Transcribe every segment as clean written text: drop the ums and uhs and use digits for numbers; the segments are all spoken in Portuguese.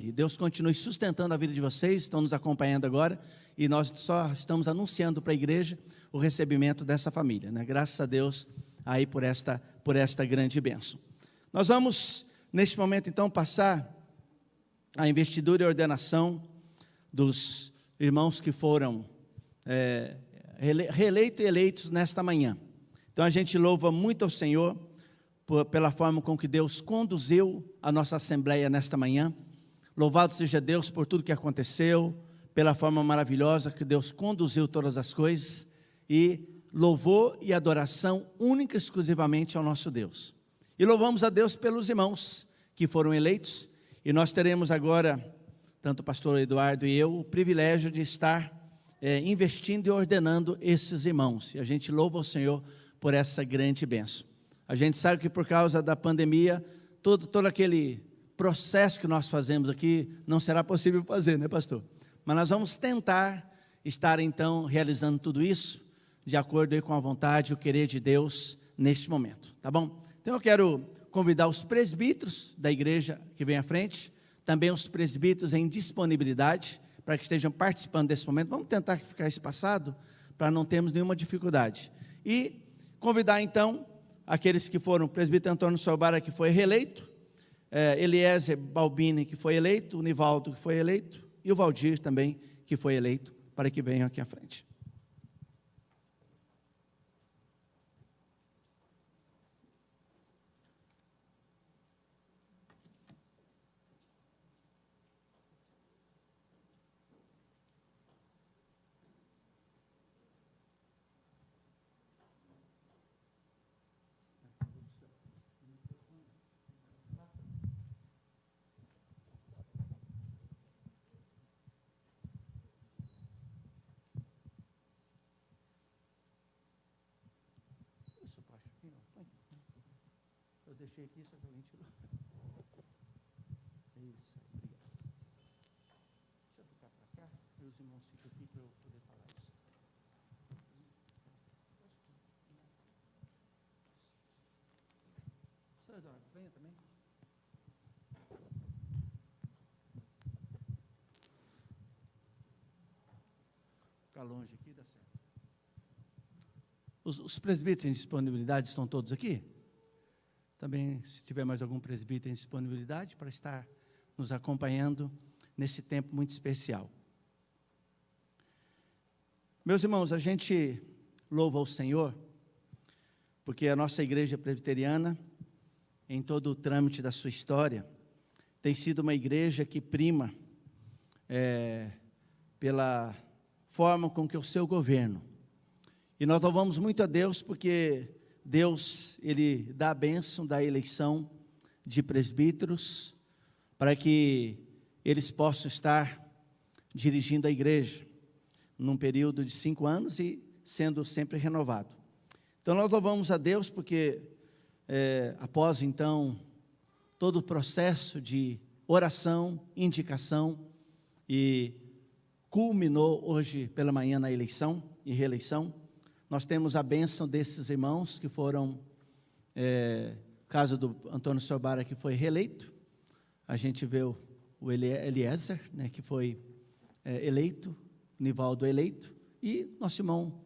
família. Deus continue sustentando a vida de vocês, estão nos acompanhando agora, e nós só estamos anunciando para a igreja o recebimento dessa família, né? Graças a Deus aí por esta grande bênção. Nós vamos, neste momento, então, passar a investidura e ordenação dos irmãos que foram reeleitos e eleitos nesta manhã. Então, a gente louva muito ao Senhor pela forma com que Deus conduziu a nossa assembleia nesta manhã. Louvado seja Deus por tudo que aconteceu, pela forma maravilhosa que Deus conduziu todas as coisas, e louvor e adoração única e exclusivamente ao nosso Deus. E louvamos a Deus pelos irmãos que foram eleitos, e nós teremos agora, tanto o pastor Eduardo e eu, o privilégio de estar investindo e ordenando esses irmãos, e a gente louva o Senhor por essa grande bênção. A gente sabe que por causa da pandemia, todo aquele processo que nós fazemos aqui, não será possível fazer, né, pastor? Mas nós vamos tentar estar, então, realizando tudo isso, de acordo aí com a vontade e o querer de Deus, neste momento, tá bom? Então eu quero convidar os presbíteros da igreja que vem à frente, também os presbíteros em disponibilidade, para que estejam participando desse momento. Vamos tentar ficar espaçado, para não termos nenhuma dificuldade. E convidar, então, aqueles que foram, o presbítero Antônio Sobara, que foi reeleito, Eliezer Balbini, que foi eleito, o Nivaldo, que foi eleito, e o Valdir também, que foi eleito, para que venham aqui à frente. Eu deixei aqui, só que alguém tirou. Isso, obrigado. Deixa eu ficar para cá, e os irmãos ficam aqui para eu poder falar isso. Pastor Eduardo, venha também. Ficar longe aqui, dá certo. Os presbíteros em disponibilidade estão todos aqui? Também, se tiver mais algum presbítero em disponibilidade, para estar nos acompanhando nesse tempo muito especial. Meus irmãos, a gente louva ao Senhor, porque a nossa igreja presbiteriana, em todo o trâmite da sua história, tem sido uma igreja que prima pela forma com que o seu governo. E nós louvamos muito a Deus, porque Deus, Ele dá a bênção da eleição de presbíteros, para que eles possam estar dirigindo a igreja, num período de 5 anos e sendo sempre renovado. Então nós louvamos a Deus, porque após então, todo o processo de oração, indicação, e culminou hoje pela manhã na eleição e reeleição, nós temos a bênção desses irmãos que foram, caso do Antônio Sobara, que foi reeleito, a gente vê o Eliezer, né, que foi eleito, Nivaldo eleito, e nosso irmão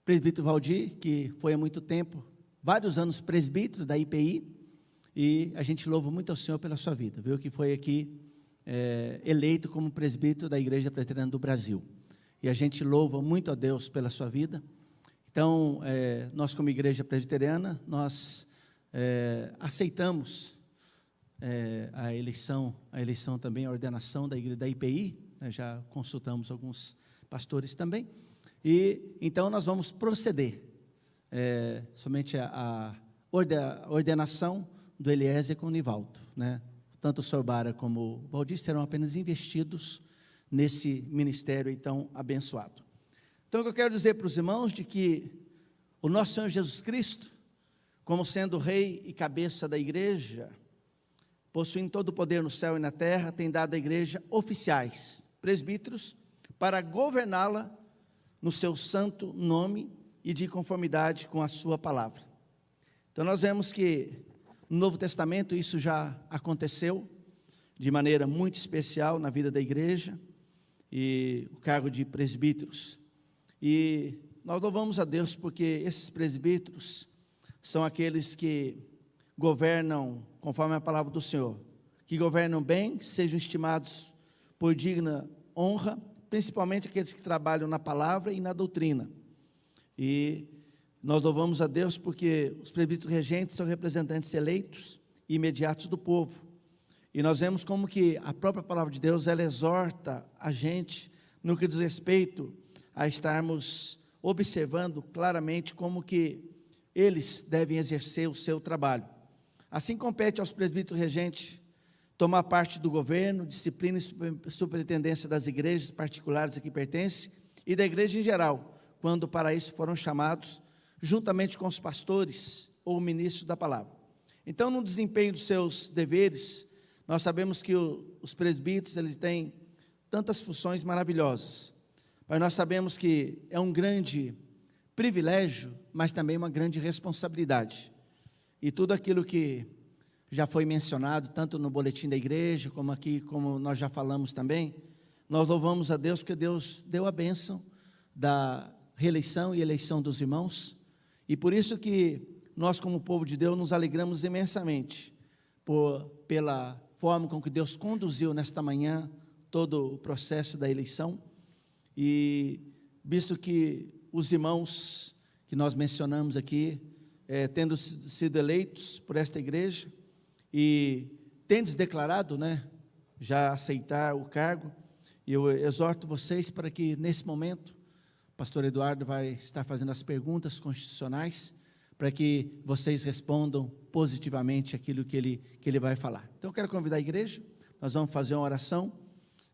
presbítero Valdir, que foi há muito tempo, vários anos presbítero da IPI, e a gente louva muito ao Senhor pela sua vida, viu, que foi aqui eleito como presbítero da Igreja Presbiteriana do Brasil, e a gente louva muito a Deus pela sua vida. Então, nós como igreja presbiteriana, nós aceitamos a eleição também, a ordenação da igreja da IPI, né, já consultamos alguns pastores também, e então nós vamos proceder, somente a ordenação do Eliezer com o Nivaldo, né? Tanto o Sobara como o Valdir serão apenas investidos nesse ministério então abençoado. Então, o que eu quero dizer para os irmãos, de que o nosso Senhor Jesus Cristo, como sendo rei e cabeça da igreja, possuindo todo o poder no céu e na terra, tem dado à igreja oficiais, presbíteros, para governá-la no seu santo nome e de conformidade com a sua palavra. Então nós vemos que no Novo Testamento isso já aconteceu, de maneira muito especial na vida da igreja, e o cargo de presbíteros. E nós louvamos a Deus porque esses presbíteros são aqueles que governam conforme a palavra do Senhor, que governam bem, sejam estimados por digna honra, principalmente aqueles que trabalham na palavra e na doutrina. E nós louvamos a Deus porque os presbíteros regentes são representantes eleitos e imediatos do povo. E nós vemos como que a própria palavra de Deus, ela exorta a gente no que diz respeito a estarmos observando claramente como que eles devem exercer o seu trabalho. Assim compete aos presbíteros regentes tomar parte do governo, disciplina e superintendência das igrejas particulares a que pertence e da igreja em geral, quando para isso foram chamados, juntamente com os pastores ou ministros da palavra. Então, no desempenho dos seus deveres, nós sabemos que os presbíteros, eles têm tantas funções maravilhosas, mas nós sabemos que é um grande privilégio, mas também uma grande responsabilidade. E tudo aquilo que já foi mencionado, tanto no boletim da igreja, como aqui, como nós já falamos também, nós louvamos a Deus, porque Deus deu a bênção da reeleição e eleição dos irmãos, e por isso que nós, como povo de Deus, nos alegramos imensamente pela forma com que Deus conduziu nesta manhã todo o processo da eleição, e visto que os irmãos que nós mencionamos aqui, tendo sido eleitos por esta igreja, e tendes declarado, já aceitar o cargo, e eu exorto vocês para que nesse momento, o pastor Eduardo vai estar fazendo as perguntas constitucionais, para que vocês respondam positivamente aquilo que ele vai falar. Então eu quero convidar a igreja, nós vamos fazer uma oração,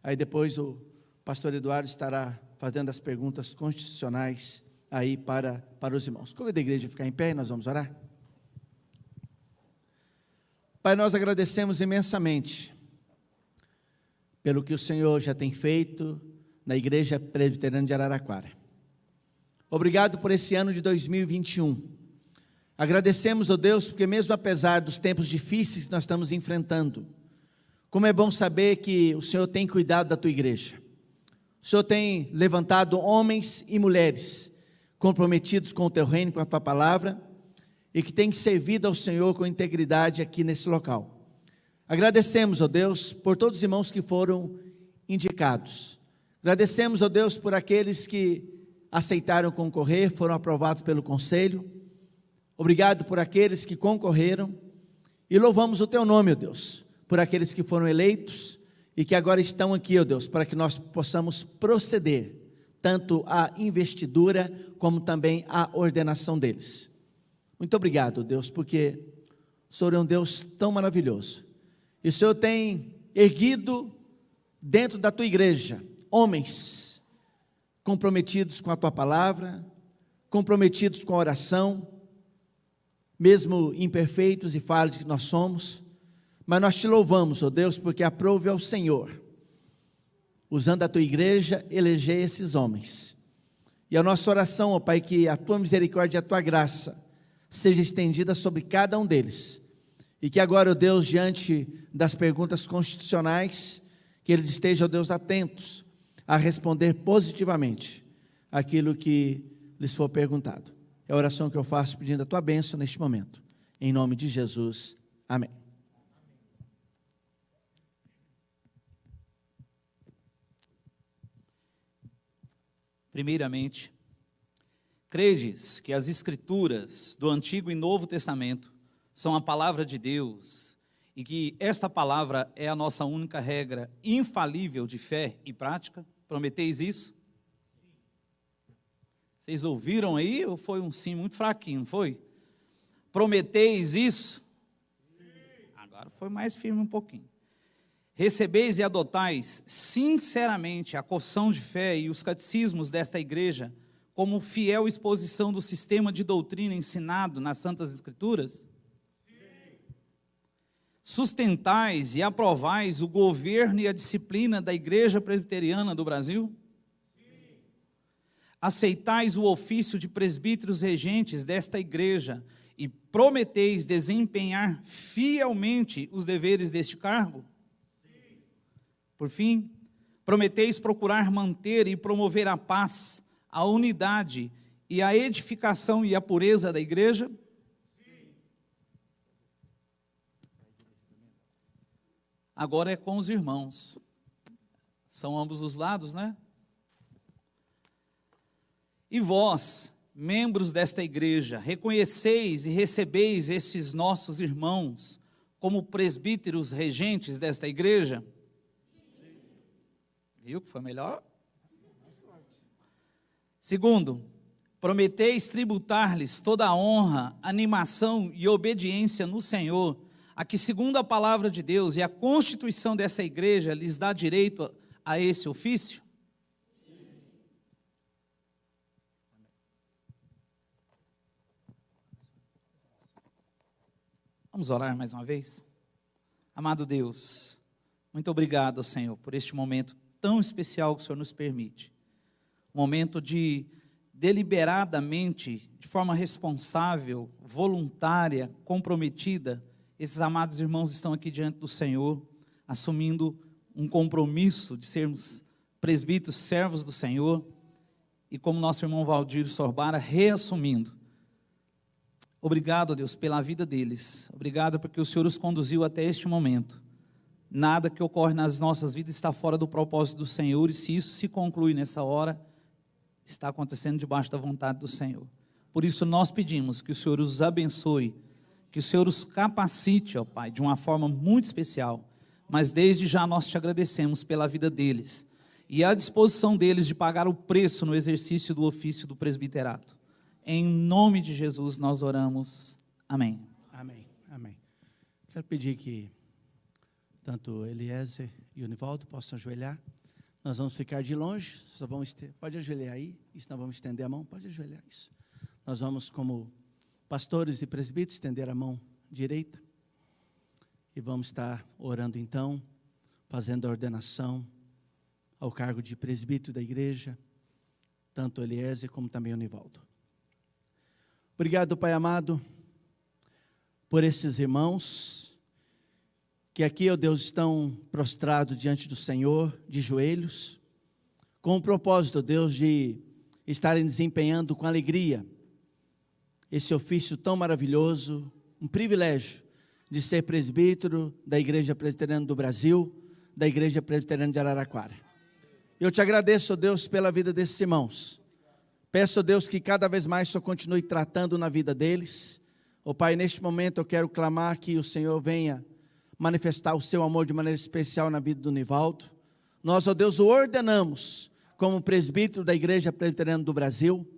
aí depois o pastor Eduardo estará fazendo as perguntas constitucionais aí para os irmãos. Convido a igreja a ficar em pé e nós vamos orar. Pai, nós agradecemos imensamente pelo que o Senhor já tem feito na Igreja Presbiteriana de Araraquara. Obrigado por esse ano de 2021. Agradecemos, ó Deus, porque mesmo apesar dos tempos difíceis que nós estamos enfrentando, como é bom saber que o Senhor tem cuidado da tua igreja. O Senhor tem levantado homens e mulheres comprometidos com o teu reino, com a tua palavra, e que têm servido ao Senhor com integridade aqui nesse local. Agradecemos, ó Deus, por todos os irmãos que foram indicados. Agradecemos, ó Deus, por aqueles que aceitaram concorrer, foram aprovados pelo conselho. Obrigado por aqueles que concorreram. E louvamos o teu nome, ó Deus, por aqueles que foram eleitos e que agora estão aqui, ó Deus, para que nós possamos proceder, tanto a investidura como também a ordenação deles. Muito obrigado, Deus, porque o Senhor é um Deus tão maravilhoso. E o Senhor tem erguido dentro da tua igreja homens comprometidos com a tua palavra, comprometidos com a oração, mesmo imperfeitos e falhos que nós somos, mas nós te louvamos, ó Deus, porque aprove ao Senhor, usando a tua igreja, eleger esses homens. E a nossa oração, ó Pai, que a tua misericórdia e a tua graça seja estendida sobre cada um deles, e que agora, ó Deus, diante das perguntas constitucionais, que eles estejam, ó Deus, atentos a responder positivamente aquilo que lhes for perguntado. É a oração que eu faço pedindo a tua bênção neste momento, em nome de Jesus, amém. Primeiramente, credes que as Escrituras do Antigo e Novo Testamento são a palavra de Deus e que esta palavra é a nossa única regra infalível de fé e prática? Prometeis isso? Vocês ouviram aí ou foi um sim muito fraquinho, não foi? Prometeis isso? Agora foi mais firme um pouquinho. Recebeis e adotais sinceramente a confissão de fé e os catecismos desta igreja como fiel exposição do sistema de doutrina ensinado nas Santas Escrituras? Sim. Sustentais e aprovais o governo e a disciplina da Igreja Presbiteriana do Brasil? Sim. Aceitais o ofício de presbíteros regentes desta igreja e prometeis desempenhar fielmente os deveres deste cargo? Sim. Por fim, prometeis procurar manter e promover a paz, a unidade e a edificação e a pureza da igreja? Sim. Agora é com os irmãos. São ambos os lados, né? E vós, membros desta igreja, reconheceis e recebeis estes nossos irmãos como presbíteros regentes desta igreja? Viu que foi melhor? Segundo, prometeis tributar-lhes toda a honra, animação e obediência no Senhor, a que segundo a palavra de Deus e a constituição dessa igreja lhes dá direito a esse ofício? Vamos orar mais uma vez? Amado Deus, muito obrigado, Senhor, por este momento tão especial que o Senhor nos permite. Um momento de deliberadamente, de forma responsável, voluntária, comprometida, esses amados irmãos estão aqui diante do Senhor, assumindo um compromisso de sermos presbíteros, servos do Senhor, e como nosso irmão Valdir Sorbara, reassumindo. Obrigado, Deus, pela vida deles. Obrigado porque o Senhor os conduziu até este momento. Nada que ocorre nas nossas vidas está fora do propósito do Senhor, e se isso se conclui nessa hora, está acontecendo debaixo da vontade do Senhor. Por isso nós pedimos que o Senhor os abençoe, que o Senhor os capacite, ó Pai, de uma forma muito especial. Mas desde já nós te agradecemos pela vida deles e a disposição deles de pagar o preço no exercício do ofício do presbiterato. Em nome de Jesus nós oramos. Amém. Amém. Amém. Quero pedir que tanto Eliezer e o Nivaldo possam ajoelhar. Nós vamos ficar de longe, só vamos pode ajoelhar aí, isso nós vamos estender a mão, pode ajoelhar isso. Nós vamos, como pastores e presbíteros, estender a mão direita e vamos estar orando então, fazendo a ordenação ao cargo de presbítero da igreja, tanto Eliezer como também o Nivaldo. Obrigado, Pai amado, por esses irmãos que aqui, ó Deus, estão prostrados diante do Senhor, de joelhos, com o propósito, Deus, de estarem desempenhando com alegria esse ofício tão maravilhoso, um privilégio de ser presbítero da Igreja Presbiteriana do Brasil, da Igreja Presbiteriana de Araraquara. Eu te agradeço, ó Deus, pela vida desses irmãos. Peço, ó Deus, que cada vez mais o Senhor continue tratando na vida deles. Ó Pai, neste momento eu quero clamar que o Senhor venha manifestar o seu amor de maneira especial na vida do Nivaldo. Nós, ó Deus, o ordenamos como presbítero da Igreja Presbiteriana do Brasil,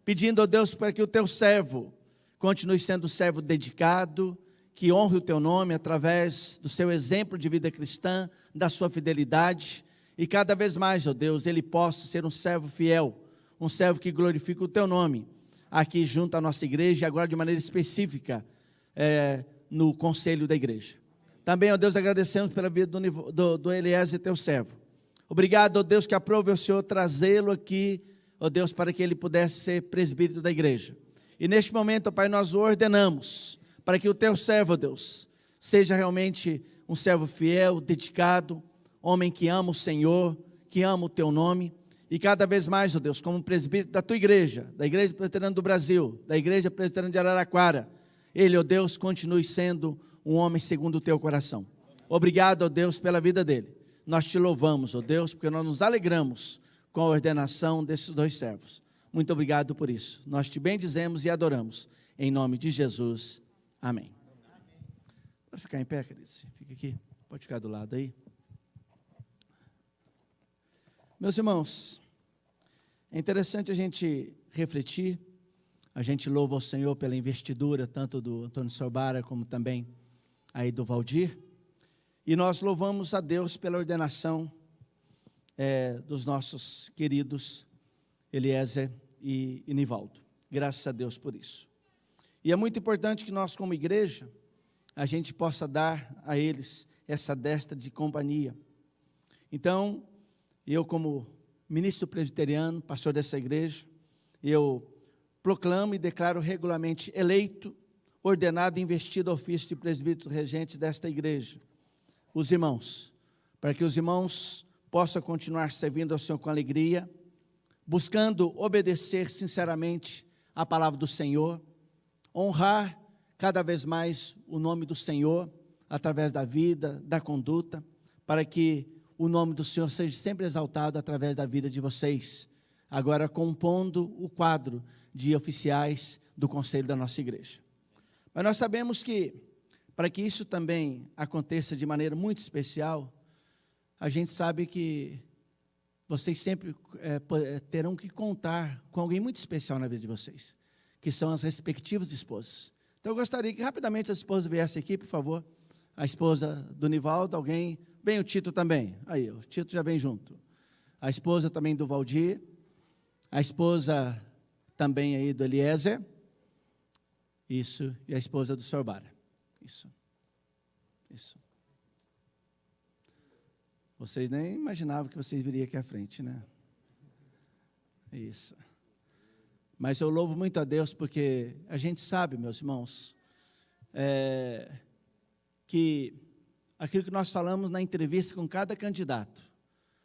pedindo, ó Deus, para que o teu servo continue sendo um servo dedicado, que honre o teu nome através do seu exemplo de vida cristã, da sua fidelidade, e cada vez mais, ó Deus, ele possa ser um servo fiel, um servo que glorifica o teu nome, aqui junto à nossa igreja, e agora de maneira específica, no conselho da igreja. Também, ó Deus, agradecemos pela vida do Eliezer, teu servo. Obrigado, ó Deus, que aprove o Senhor trazê-lo aqui, ó Deus, para que ele pudesse ser presbítero da igreja. E neste momento, ó Pai, nós o ordenamos, para que o teu servo, ó Deus, seja realmente um servo fiel, dedicado, homem que ama o Senhor, que ama o teu nome, e cada vez mais, ó Deus, como presbítero da tua igreja, da Igreja Presbiteriana do Brasil, da Igreja Presbiteriana de Araraquara, ele, ó Deus, continue sendo um homem segundo o teu coração. Obrigado, ó Deus, pela vida dele. Nós te louvamos, ó Deus, porque nós nos alegramos com a ordenação desses dois servos. Muito obrigado por isso. Nós te bendizemos e adoramos. Em nome de Jesus. Amém. Pode ficar em pé, queridos. Fica aqui. Pode ficar do lado aí. Meus irmãos, é interessante a gente refletir. A gente louva ao Senhor pela investidura, tanto do Antônio Sorbara, como também aí do Valdir. E nós louvamos a Deus pela ordenação dos nossos queridos Eliezer e Nivaldo. Graças a Deus por isso. E é muito importante que nós, como igreja, a gente possa dar a eles essa destra de companhia. Então, eu como ministro presbiteriano, pastor dessa igreja, eu proclamo e declaro regularmente eleito, ordenado e investido ao ofício de presbítero regentes desta igreja, os irmãos para que os irmãos possam continuar servindo ao Senhor com alegria, buscando obedecer sinceramente a palavra do Senhor, honrar cada vez mais o nome do Senhor, através da vida, da conduta, para que o nome do Senhor seja sempre exaltado através da vida de vocês, agora compondo o quadro de oficiais do conselho da nossa igreja. Mas nós sabemos que, para que isso também aconteça de maneira muito especial, a gente sabe que vocês sempre terão que contar com alguém muito especial na vida de vocês, que são as respectivas esposas. Então eu gostaria que rapidamente as esposas viessem aqui, por favor. A esposa do Nivaldo, alguém, vem o Tito também, aí o Tito já vem junto. A esposa também do Valdir, a esposa também aí do Eliezer, isso, e a esposa do Sorbara, isso. Vocês nem imaginavam que vocês viriam aqui à frente, né? Isso. Mas eu louvo muito a Deus, porque a gente sabe, meus irmãos, que aquilo que nós falamos na entrevista com cada candidato,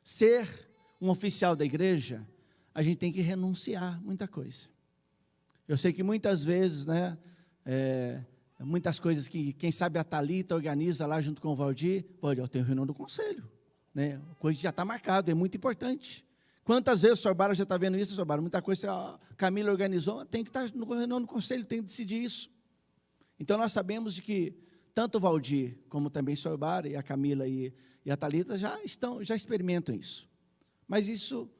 ser um oficial da igreja, a gente tem que renunciar muita coisa. Eu sei que muitas vezes, né, muitas coisas que, quem sabe a Thalita organiza lá junto com o Valdir, pode, eu tenho reunião do conselho, né, coisa que já está marcada, é muito importante. Quantas vezes o Sorbara já está vendo isso, Sorbara? Muita coisa a Camila organizou, tem que estar no reunião do conselho, tem que decidir isso. Então nós sabemos de que tanto o Valdir, como também o Sorbara, e a Camila e a Thalita já experimentam isso. Mas isso,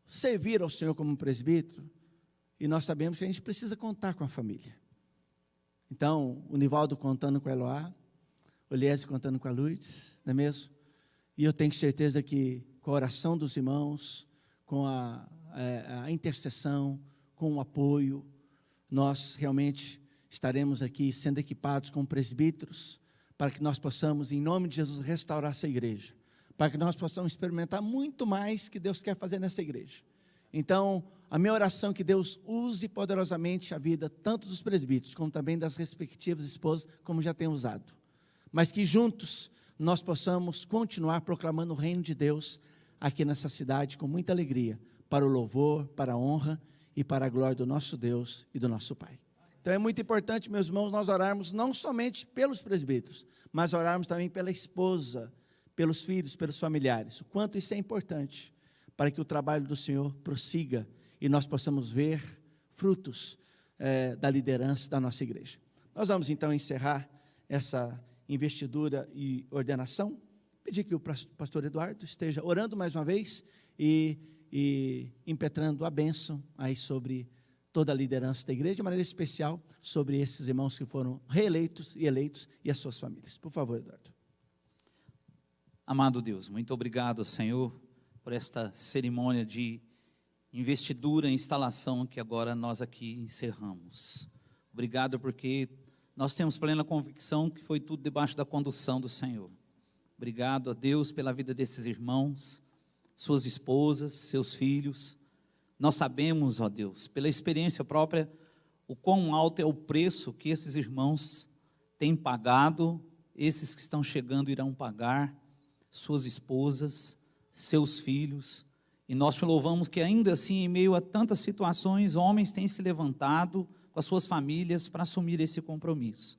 servir ao Senhor como um presbítero, e nós sabemos que a gente precisa contar com a família. Então, o Nivaldo contando com a Eloá, o Eliese contando com a Lourdes, não é mesmo? E eu tenho certeza que com a oração dos irmãos, com a intercessão, com o apoio, nós realmente estaremos aqui sendo equipados como presbíteros, para que nós possamos, em nome de Jesus, restaurar essa igreja, para que nós possamos experimentar muito mais que Deus quer fazer nessa igreja. Então, a minha oração é que Deus use poderosamente a vida, tanto dos presbíteros, como também das respectivas esposas, como já tem usado, mas que juntos nós possamos continuar proclamando o reino de Deus aqui nessa cidade, com muita alegria, para o louvor, para a honra e para a glória do nosso Deus e do nosso Pai. Então é muito importante, meus irmãos, nós orarmos não somente pelos presbíteros, mas orarmos também pela esposa, pelos filhos, pelos familiares. O quanto isso é importante para que o trabalho do Senhor prossiga e nós possamos ver frutos da liderança da nossa igreja. Nós vamos então encerrar essa investidura e ordenação. Pedir que o pastor Eduardo esteja orando mais uma vez e impetrando a bênção aí sobre toda a liderança da igreja, de maneira especial sobre esses irmãos que foram reeleitos e eleitos e as suas famílias. Por favor, Eduardo. Amado Deus, muito obrigado, Senhor, por esta cerimônia de investidura e instalação que agora nós aqui encerramos. Obrigado porque nós temos plena convicção que foi tudo debaixo da condução do Senhor. Obrigado a Deus pela vida desses irmãos, suas esposas, seus filhos. Nós sabemos, ó Deus, pela experiência própria, o quão alto é o preço que esses irmãos têm pagado, esses que estão chegando irão pagar, suas esposas, seus filhos, e nós te louvamos que ainda assim, em meio a tantas situações, homens têm se levantado com as suas famílias para assumir esse compromisso.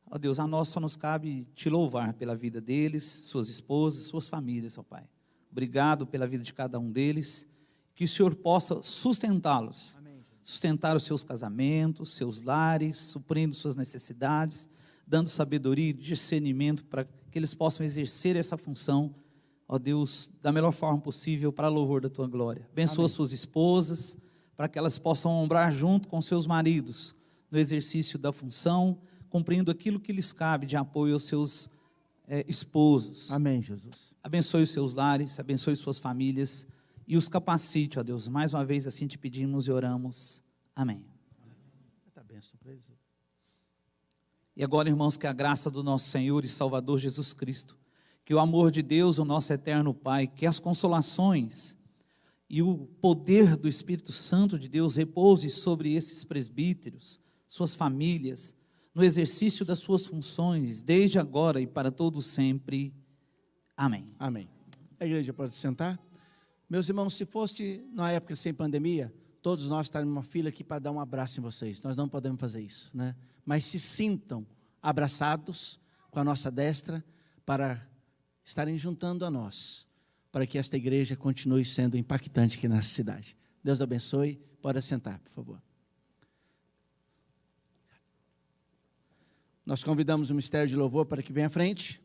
Ó Deus, a nós só nos cabe te louvar pela vida deles, suas esposas, suas famílias, ó Pai. Obrigado pela vida de cada um deles, que o Senhor possa sustentá-los, sustentar os seus casamentos, seus lares, suprindo suas necessidades, dando sabedoria e discernimento para que eles possam exercer essa função, ó Deus, da melhor forma possível para louvor da Tua glória. Abençoa suas esposas, para que elas possam ombrar junto com seus maridos, no exercício da função, cumprindo aquilo que lhes cabe de apoio aos seus esposos. Amém, Jesus. Abençoe os seus lares, abençoe suas famílias, e os capacite, ó Deus. Mais uma vez assim te pedimos e oramos. Amém. E agora, irmãos, que a graça do nosso Senhor e Salvador Jesus Cristo, que o amor de Deus, o nosso eterno Pai, que as consolações e o poder do Espírito Santo de Deus repouse sobre esses presbíteros, suas famílias, no exercício das suas funções, desde agora e para todo sempre. Amém. Amém. A igreja pode se sentar. Meus irmãos, se fosse na época sem pandemia, todos nós estaríamos numa fila aqui para dar um abraço em vocês. Nós não podemos fazer isso, né? Mas se sintam abraçados com a nossa destra para estarem juntando a nós, para que esta igreja continue sendo impactante aqui nessa cidade. Deus abençoe. Pode assentar, por favor. Nós convidamos o Ministério de Louvor para que venha à frente.